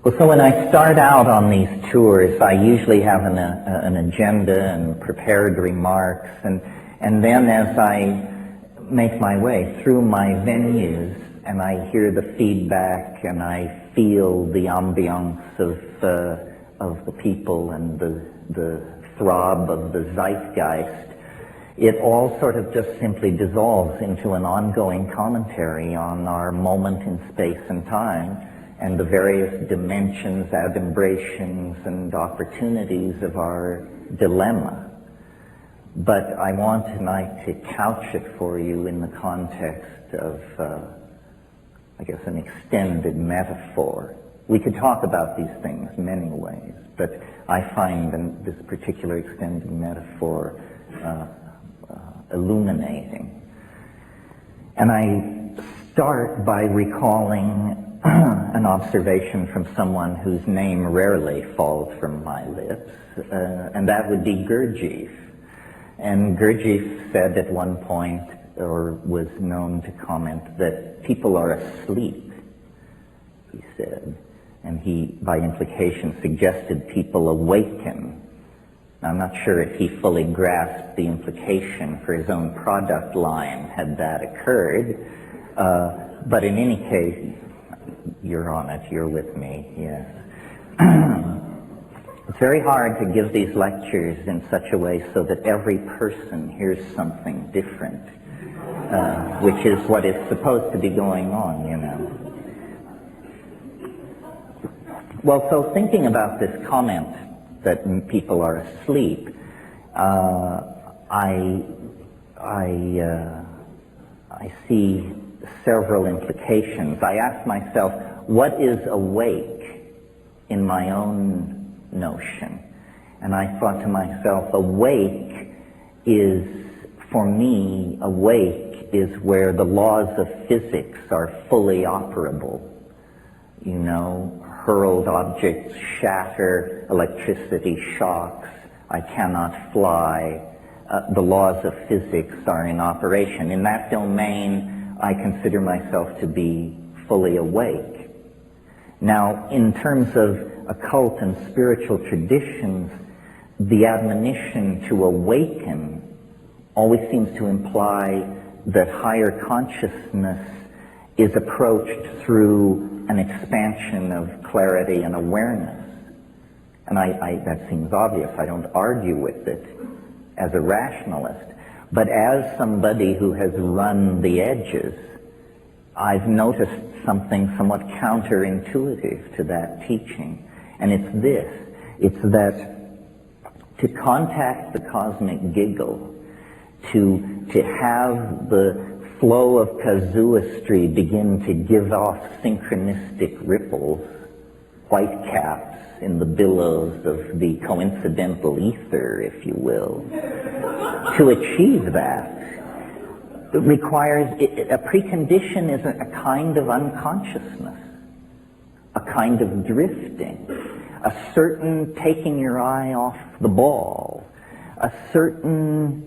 Well, so when I start out on these tours, I usually have an agenda and prepared remarks, and then as I make my way through my venues and I hear the feedback and I feel the ambiance of the people and the throb of the zeitgeist, it all sort of just simply dissolves into an ongoing commentary on our moment in space and time and the various dimensions, adumbrations, and opportunities of our dilemma. But I want tonight to couch it for you in the context of, I guess, an extended metaphor. We could talk about these things many ways, but I find this particular extended metaphor illuminating. And I start by recalling an observation from someone whose name rarely falls from my lips, and that would be Gurdjieff. And Gurdjieff said at one point, or was known to comment, that people are asleep, he said. And he, by implication, suggested people awaken. Now, I'm not sure if he fully grasped the implication for his own product line had that occurred, but in any case, you're on it, you're with me, yes. It's very hard to give these lectures in such a way so that every person hears something different, which is what is supposed to be going on, you know. Well, so thinking about this comment that people are asleep, I see several implications. I ask myself, what is awake in my own notion? And I thought to myself, awake is, for me, awake is where the laws of physics are fully operable. You know, hurled objects shatter, electricity shocks, I cannot fly. The laws of physics are in operation. In that domain, I consider myself to be fully awake. Now, in terms of occult and spiritual traditions, the admonition to awaken always seems to imply that higher consciousness is approached through an expansion of clarity and awareness. And that seems obvious. I don't argue with it as a rationalist. But as somebody who has run the edges, I've noticed something somewhat counterintuitive to that teaching. And it's this. It's that to contact the cosmic giggle, to have the flow of casuistry begin to give off synchronistic ripples, white caps in the billows of the coincidental ether, if you will. To achieve that requires, a precondition is a kind of unconsciousness, a kind of drifting, a certain taking your eye off the ball, a certain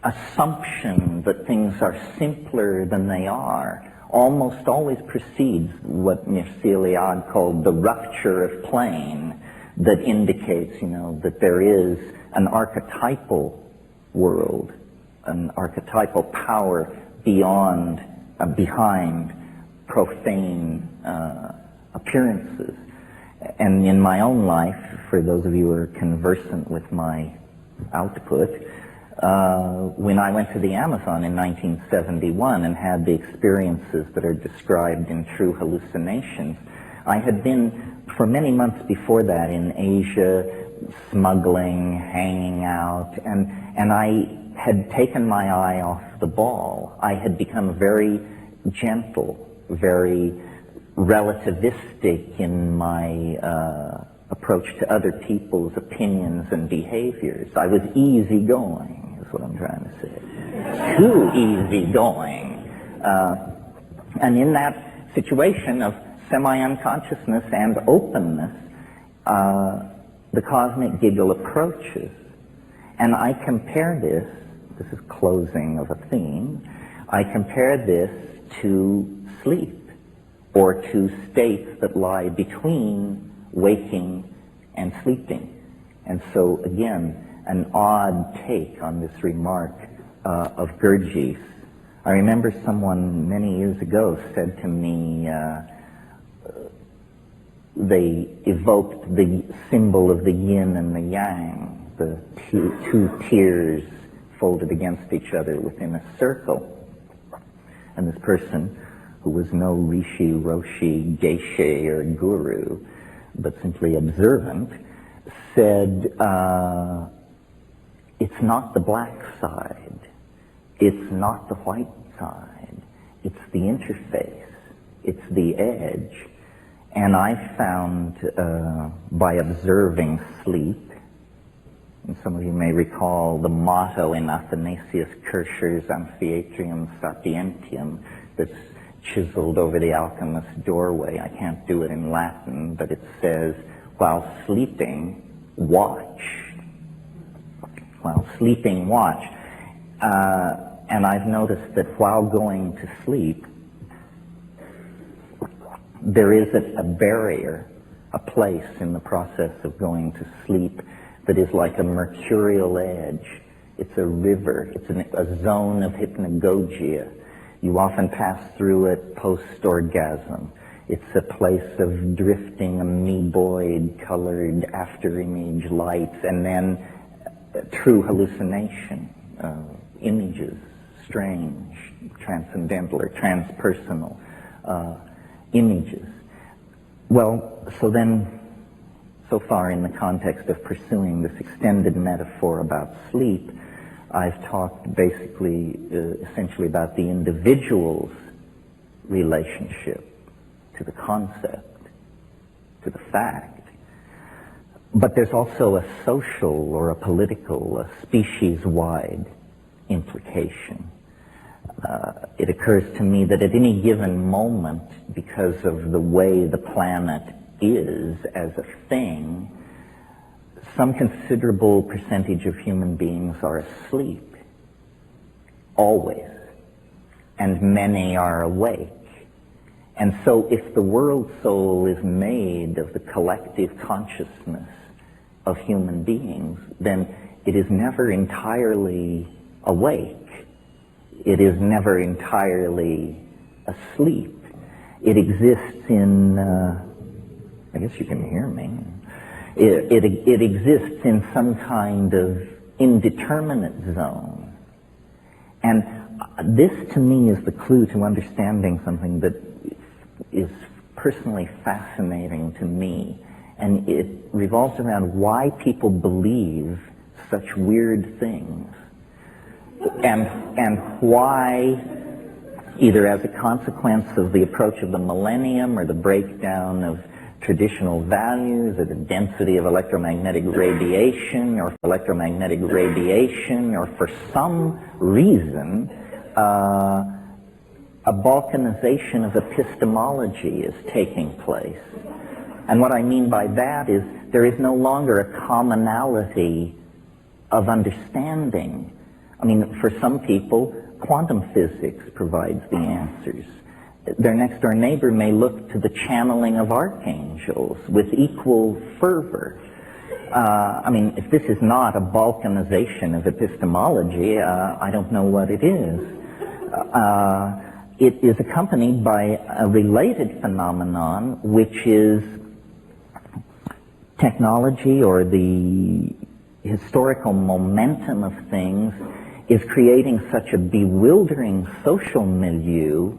assumption that things are simpler than they are, almost always precedes what Eliade called the rupture of plane, that indicates, you know, that there is an archetypal world, an archetypal power beyond, behind profane appearances. And in my own life, for those of you who are conversant with my output, when I went to the Amazon in 1971 and had the experiences that are described in True Hallucinations, I had been, for many months before that, in Asia, smuggling, hanging out, and I had taken my eye off the ball. I had become very gentle, very relativistic in my approach to other people's opinions and behaviors. I was easygoing, is what I'm trying to say. Too easygoing. And in that situation of semi-unconsciousness and openness, the cosmic giggle approaches. And I compare this is closing of a theme, I compare this to sleep. or to states that lie between waking and sleeping. And so, again, an odd take on this remark of Gurdjieff's. I remember someone many years ago said to me, they evoked the symbol of the yin and the yang, the two tears folded against each other within a circle. And this person, who was no rishi, roshi, geshe, or guru, but simply observant, said, it's not the black side, it's not the white side, it's the interface, it's the edge. And I found, by observing sleep, and some of you may recall the motto in Athanasius Kircher's Amphiatrium Sapientium that's chiseled over the alchemist's doorway. I can't do it in Latin, but it says, while sleeping, watch. While sleeping, watch. And I've noticed that while going to sleep, there is a barrier, a place in the process of going to sleep that is like a mercurial edge. It's a river. It's a zone of hypnagogia. You often pass through it post-orgasm. It's a place of drifting amoeboid colored after-image lights, and then true hallucination, images, strange, transcendental or transpersonal images. Well, so far in the context of pursuing this extended metaphor about sleep, I've talked basically, essentially about the individual's relationship to the concept, to the fact. But there's also a social or a political, a species-wide implication. It occurs to me that at any given moment, because of the way the planet is as a thing, some considerable percentage of human beings are asleep, always, and many are awake. And so if the world soul is made of the collective consciousness of human beings, then it is never entirely awake. It is never entirely asleep. It exists in, I guess you can hear me. It exists in some kind of indeterminate zone. And this to me is the clue to understanding something that is personally fascinating to me. And it revolves around why people believe such weird things. And why, either as a consequence of the approach of the millennium or the breakdown of traditional values or the density of electromagnetic radiation or for some reason, a balkanization of epistemology is taking place. And what I mean by that is there is no longer a commonality of understanding. I mean, for some people, quantum physics provides the answers. Their next-door neighbor may look to the channeling of archangels with equal fervor. I mean, if this is not a balkanization of epistemology, I don't know what it is. It is accompanied by a related phenomenon, which is technology, or the historical momentum of things is creating such a bewildering social milieu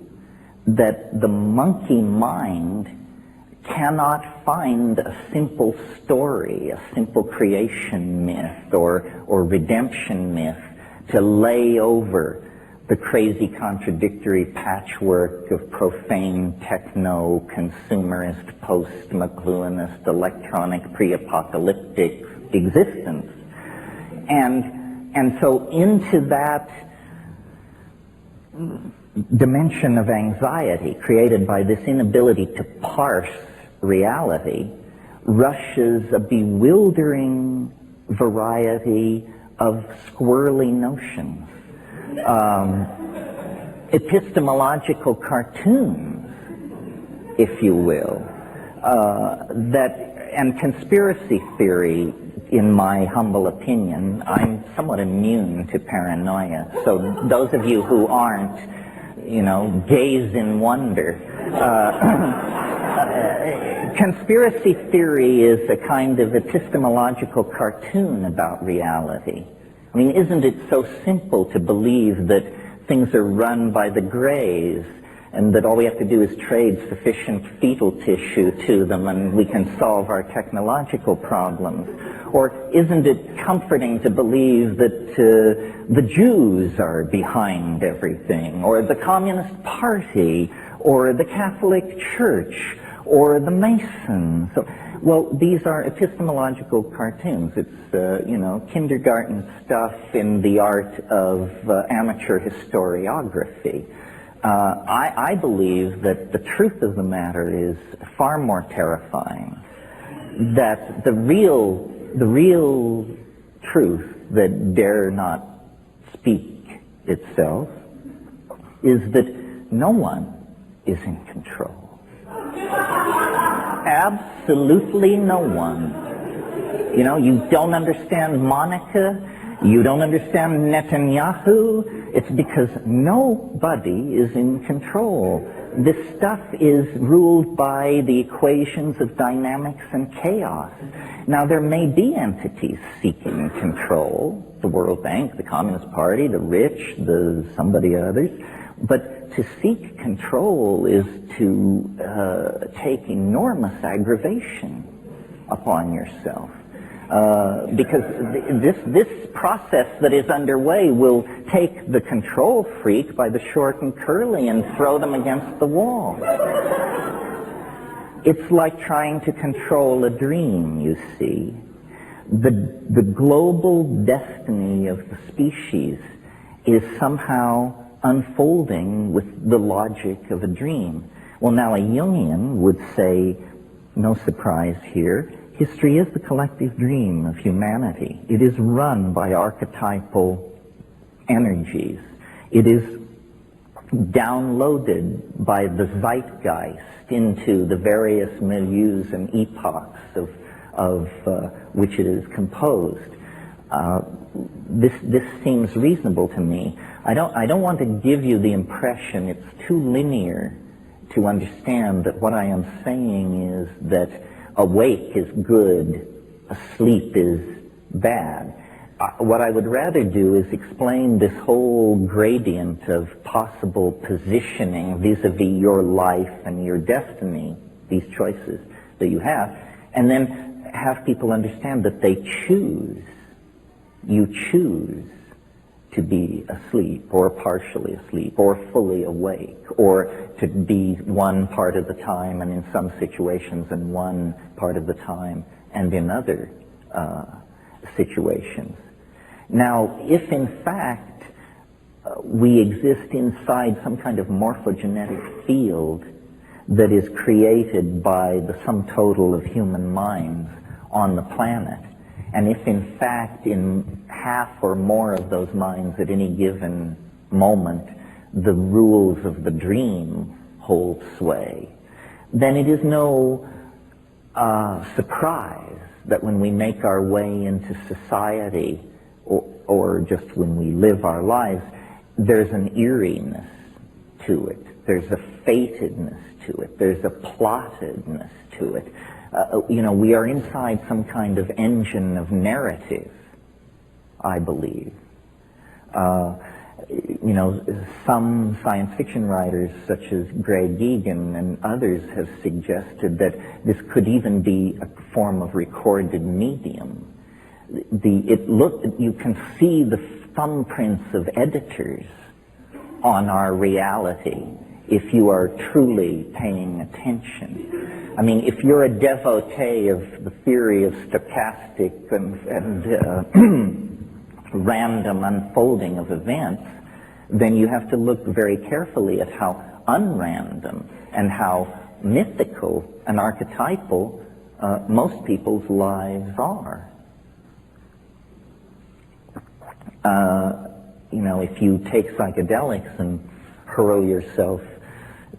that the monkey mind cannot find a simple story, a simple creation myth or redemption myth to lay over the crazy contradictory patchwork of profane techno, consumerist, post-McLuhanist, electronic, pre-apocalyptic existence. And so into that dimension of anxiety created by this inability to parse reality rushes a bewildering variety of squirrely notions. Epistemological cartoons if you will. And conspiracy theory, in my humble opinion, I'm somewhat immune to paranoia. So those of you who aren't, gaze in wonder. Conspiracy theory is a kind of epistemological cartoon about reality. I mean, isn't it so simple to believe that things are run by the Greys and that all we have to do is trade sufficient fetal tissue to them and we can solve our technological problems? Or isn't it comforting to believe that the Jews are behind everything, or the Communist Party, or the Catholic Church, or the Masons? Well, these are epistemological cartoons. It's, kindergarten stuff in the art of amateur historiography. I believe that the truth of the matter is far more terrifying. That the real truth that dare not speak itself is that no one is in control. Absolutely no one. You don't understand Monica, you don't understand Netanyahu. It's because nobody is in control. This stuff is ruled by the equations of dynamics and chaos. Now, there may be entities seeking control, the World Bank, the Communist Party, the rich, somebody others, but to seek control is to take enormous aggravation upon yourself. Because this process that is underway will take the control freak by the short and curly and throw them against the wall. It's like trying to control a dream, you see. The global destiny of the species is somehow unfolding with the logic of a dream. Well, now a Jungian would say, no surprise here, history is the collective dream of humanity. It is run by archetypal energies. It is downloaded by the zeitgeist into the various milieus and epochs of which it is composed. This seems reasonable to me. I don't want to give you the impression it's too linear to understand that what I am saying is that awake is good, asleep is bad. What I would rather do is explain this whole gradient of possible positioning vis-a-vis your life and your destiny, these choices that you have, and then have people understand that they choose. You choose to be asleep, or partially asleep, or fully awake, or to be one part of the time and in some situations and one part of the time and in other situations. Now, if in fact we exist inside some kind of morphogenetic field that is created by the sum total of human minds on the planet, and if in fact in half or more of those minds at any given moment the rules of the dream hold sway, then it is no surprise that when we make our way into society or just when we live our lives, there's an eeriness to it. There's a fatedness to it. There's a plottedness to it. We are inside some kind of engine of narrative, I believe. Some science fiction writers, such as Greg Egan and others, have suggested that this could even be a form of recorded medium. You can see the thumbprints of editors on our reality if you are truly paying attention. I mean, if you're a devotee of the theory of stochastic and random unfolding of events, then you have to look very carefully at how unrandom and how mythical and archetypal most people's lives are. If you take psychedelics and hurl yourself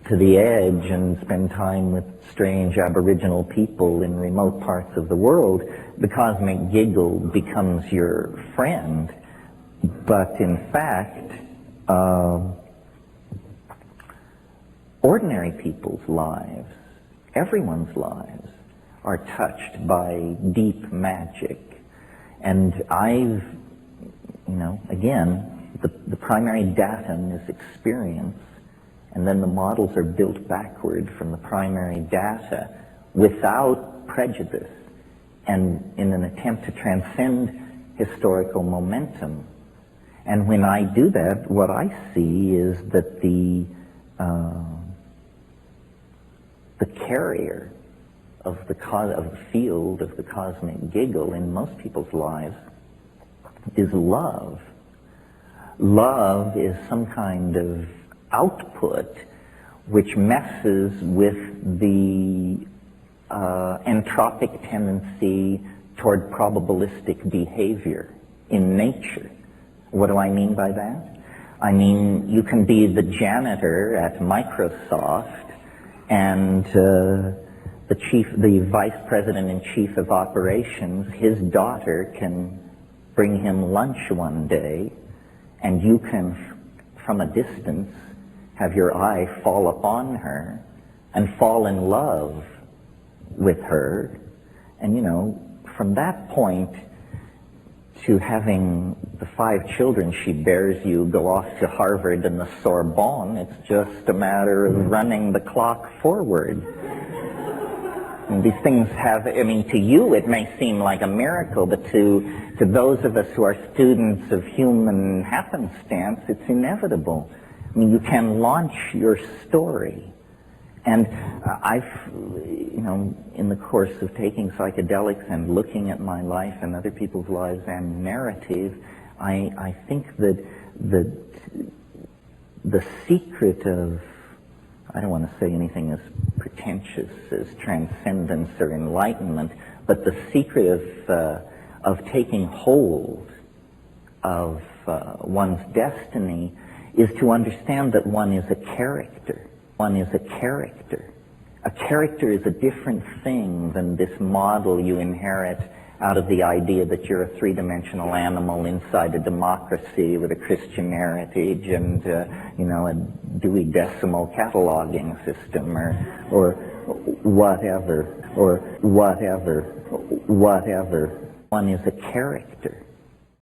to the edge and spend time with strange Aboriginal people in remote parts of the world, the cosmic giggle becomes your friend. But in fact, ordinary people's lives, everyone's lives, are touched by deep magic. And I've, again, the primary datum is experience, and then the models are built backward from the primary data without prejudice and in an attempt to transcend historical momentum. And when I do that, what I see is that the carrier of the field of the cosmic giggle in most people's lives is love. Love is some kind of output which messes with the entropic tendency toward probabilistic behavior in nature. What do I mean by that? I mean, you can be the janitor at Microsoft and the vice president and chief of operations, his daughter can bring him lunch one day, and you can, from a distance, have your eye fall upon her and fall in love with her. And from that point to having the 5 children she bears you go off to Harvard and the Sorbonne, it's just a matter of running the clock forward. And these things have, to you it may seem like a miracle, but to those of us who are students of human happenstance, it's inevitable. You can launch your story. And I've, in the course of taking psychedelics and looking at my life and other people's lives and narrative, I think that the secret of, I don't want to say anything as pretentious as transcendence or enlightenment, but the secret of taking hold of one's destiny is to understand that one is a character. One is a character. A character is a different thing than this model you inherit out of the idea that you're a three-dimensional animal inside a democracy with a Christian heritage and a Dewey Decimal cataloging system or whatever. One is a character.